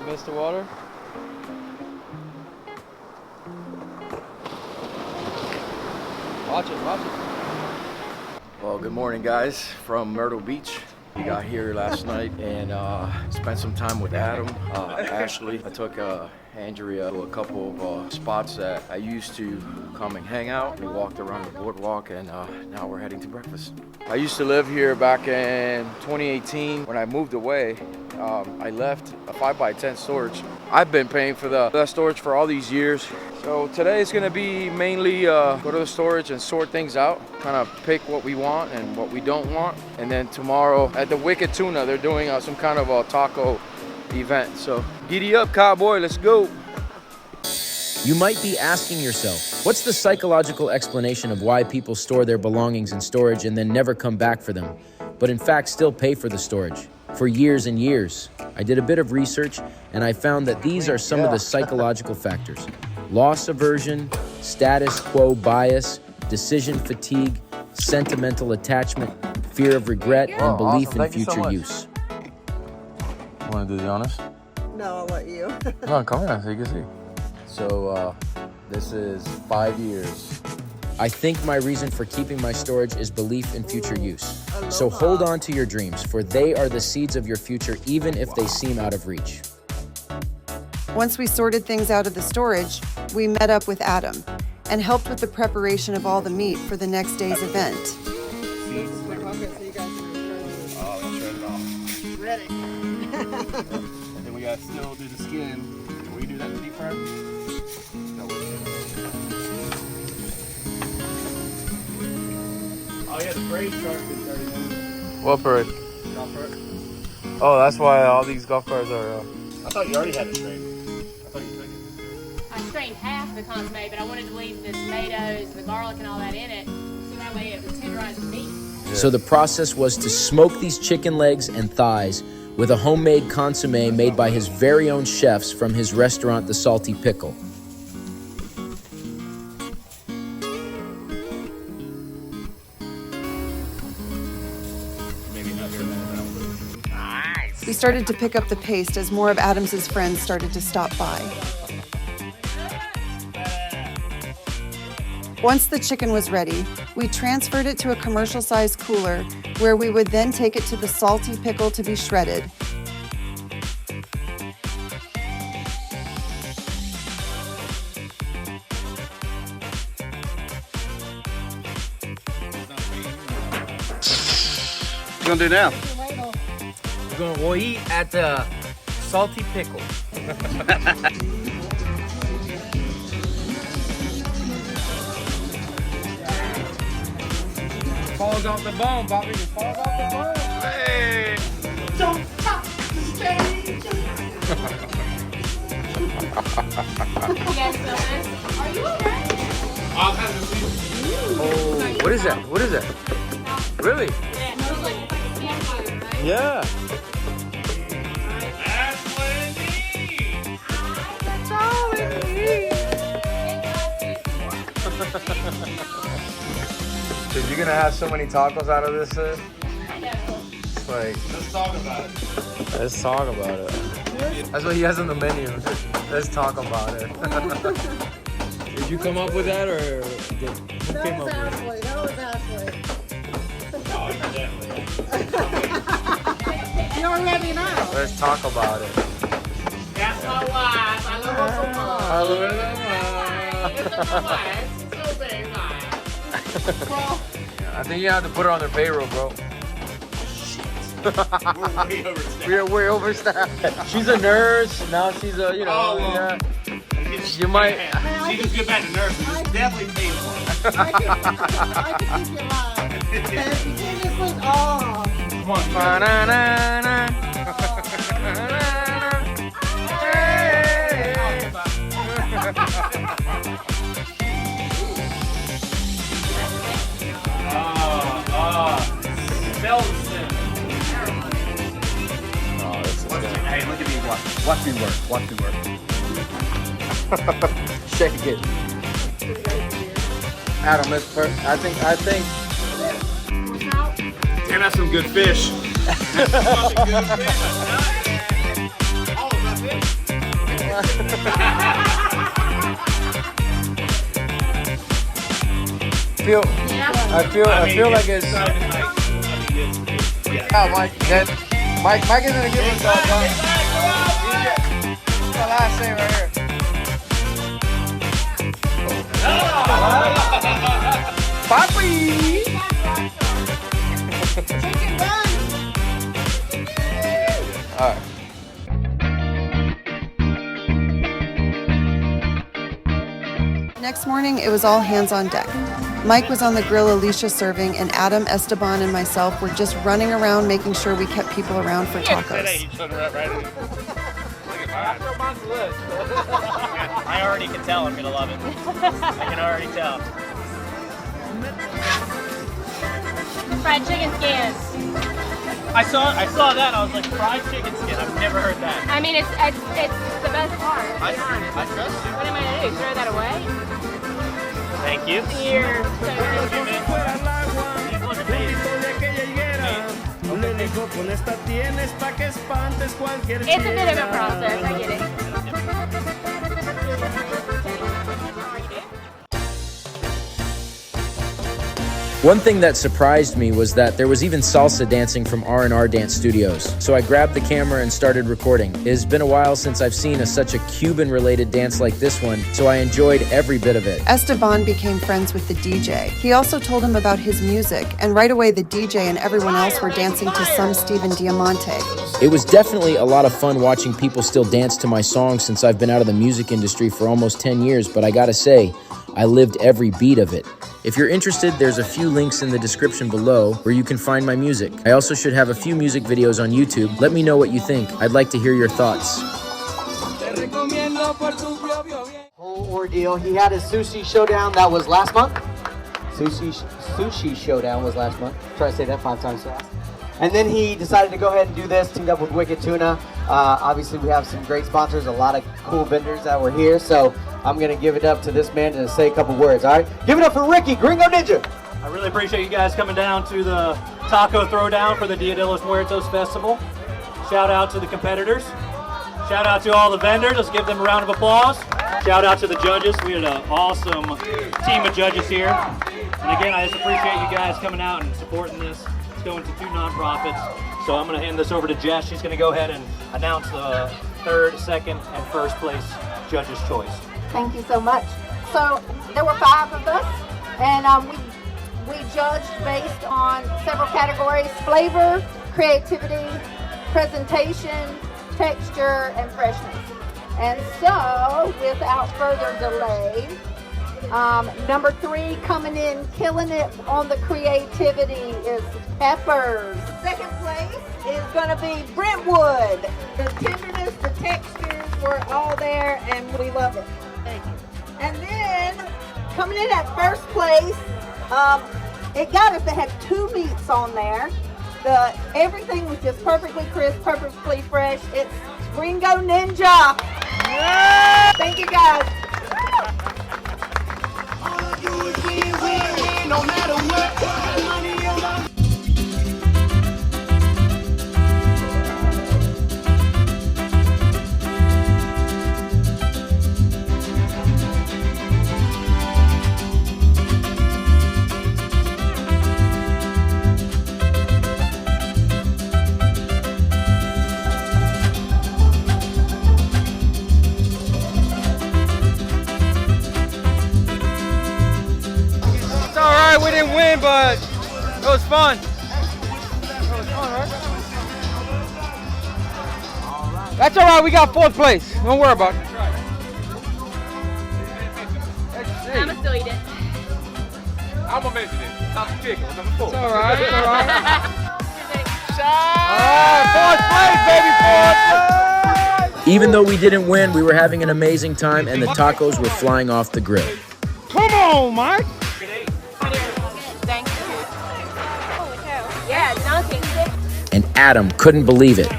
miss the water? Watch it, watch it. Well, good morning, guys, from Myrtle Beach. We got here last night and spent some time with Adam, Ashley. I took Andrea to a couple of spots that I used to come and hang out. We walked around the boardwalk and now we're heading to breakfast. I used to live here back in 2018. When I moved away, I left a 5x10 storage. I've been paying for that storage for all these years. So today is gonna be mainly go to the storage and sort things out, kind of pick what we want and what we don't want. And then tomorrow at the Wicked Tuna, they're doing some kind of a taco event. So giddy up, cowboy, let's go. You might be asking yourself, what's the psychological explanation of why people store their belongings in storage and then never come back for them, but in fact still pay for the storage for years and years? I did a bit of research and I found that these are some of the psychological factors: loss aversion, status quo bias, decision fatigue, sentimental attachment, fear of regret, and belief in future use. Want to do the honors? No, I'll let you. No, come here so you can see. So this is 5 years. I think my reason for keeping my storage is belief in future use. So hold on to your dreams, for they are the seeds of your future, even if they seem out of reach. Once we sorted things out of the storage, we met up with Adam and helped with the preparation of all the meat for the next day's event. Ready. And then we gotta still do the skin. Can we do that in the deep fryer? Oh yeah, the parade starts in 30 minutes. What parade? Golf cart. Oh, that's why all these golf carts are... I thought you already had it strained. I thought you took it. I strained half the consomme, but I wanted to leave the tomatoes and the garlic and all that in it, so that way it would tenderize the meat. Yeah. So the process was to smoke these chicken legs and thighs with a homemade consomme made by his very own chefs from his restaurant, the Salty Pickle. We started to pick up the paste as more of Adams's friends started to stop by. Once the chicken was ready, we transferred it to a commercial-sized cooler where we would then take it to the Salty Pickle to be shredded. What you gonna do now? We'll eat at the Salty Pickle. Falls off the bone, Bobby. It falls off the bone. Hey! Don't touch the stage! You guys feel this? Are you okay? I'll have to see. Oh, what is that? What is that? Really? Yeah, it smells like a campfire, right? Yeah. That's what it needs! That's all it needs. Dude, you're gonna have so many tacos out of this, sis. I know. It's like, Let's talk about it. let's talk about it. That's what he has on the menu. Let's talk about it. Did you come up with that, or who came up with it? That was Ashley. Oh, definitely. You already know. Let's talk about it. That's my wife. I love her so much. I love it. It's my wife. She's so big, man. Well, I think you have to put her on their payroll, bro. we're way overstaffed. We are way overstaffed. She's a nurse. Now she's a, you know, Oh, well. yeah. She You might- just get back to nursing. It's definitely paid for. I can keep you alive. Seriously, oh. Come on, Ba-na-na-na. Belson. Oh, this is good. Hey, look at me. Watch me work. Watch me work. Shake it. Adam, it's I think. Damn, that's some good fish. That's some fucking good fish. Oh, is that fish? I feel like it's. Yeah, Mike is gonna give us the last thing right here. Papi! Chicken bun! All right. Next morning, it was all hands on deck. Mike was on the grill, Alicia serving, and Adam, Esteban, and myself were just running around making sure we kept people around for tacos. I already can tell I'm gonna love it. I can already tell. Fried chicken skins. I saw that. I was like, fried chicken skin. I've never heard that. I mean, it's the best part. I trust you. What am I gonna do? Throw that away? Thank you. You're so It's a bit of a process. I get it. One thing that surprised me was that there was even salsa dancing from R&R Dance Studios. So I grabbed the camera and started recording. It has been a while since I've seen such a Cuban-related dance like this one, so I enjoyed every bit of it. Esteban became friends with the DJ. He also told him about his music, and right away the DJ and everyone else were dancing to some StevenDiamante. It was definitely a lot of fun watching people still dance to my songs since I've been out of the music industry for almost 10 years, but I gotta say, I lived every beat of it. If you're interested, there's a few links in the description below where you can find my music. I also should have a few music videos on YouTube. Let me know what you think. I'd like to hear your thoughts. Whole ordeal. He had his sushi showdown that was last month. Sushi showdown was last month. Try to say that 5 times fast. And then he decided to go ahead and do this, teamed up with Wicked Tuna. Obviously, we have some great sponsors, a lot of cool vendors that were here. So I'm going to give it up to this man to say a couple words, all right? Give it up for Ricky, Gringo Ninja. I really appreciate you guys coming down to the Taco Throwdown for the Dia de los Muertos Festival. Shout out to the competitors. Shout out to all the vendors. Let's give them a round of applause. Shout out to the judges. We had an awesome team of judges here. And again, I just appreciate you guys coming out and supporting this. It's going to 2 nonprofits. So I'm going to hand this over to Jess. She's going to go ahead and announce the 3rd, 2nd, and 1st place judges' choice. Thank you so much. So there were 5 of us, and we judged based on several categories: flavor, creativity, presentation, texture, and freshness. And so, without further delay, number 3 coming in, killing it on the creativity is Peppers. 2nd place is going to be Brentwood. The tenderness, the textures were all there, and we love it. Thank you. And then, coming in at 1st place, it got us. They had 2 meats on there. Everything was just perfectly crisp, perfectly fresh. It's Gringo Ninja. Yeah! Thank you, guys. No matter what. We didn't win, but it was fun. It was fun, right? That's all right. We got 4th place. Don't worry about it. I'm gonna still eat it. I'm gonna mention it. Salty Pickle, number 4. It's all right. It's all right. All right, 4th place, baby, 4th place. Even though we didn't win, we were having an amazing time and the tacos were flying off the grill. Come on, Mike. Thank you. Holy cow. Yeah, dunking. And Adam couldn't believe it.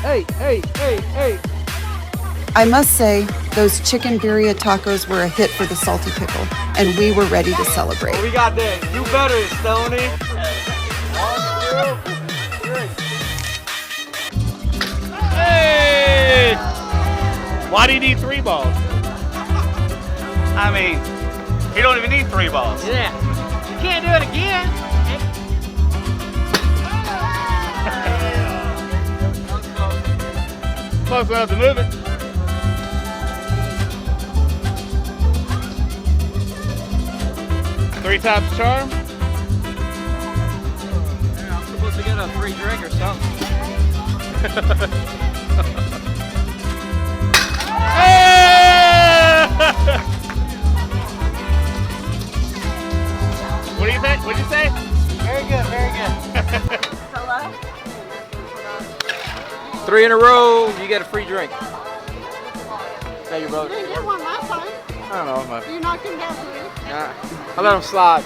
Hey. I must say, those chicken birria tacos were a hit for the Salty Pickle, and we were ready to celebrate. We got that. You better, Stoney. Hey! Why do you need 3 balls? I mean, you don't even need 3 balls. Yeah. You can't do it again. Close enough to move it. Three times charm. Yeah, I'm supposed to get a free drink or something. What do you think? What'd you say? Very good, very good. Hello? 3 in a row, you get a free drink. Hey, your brother. You didn't get one last time. I don't know. You knocked him down 3. I let him slide.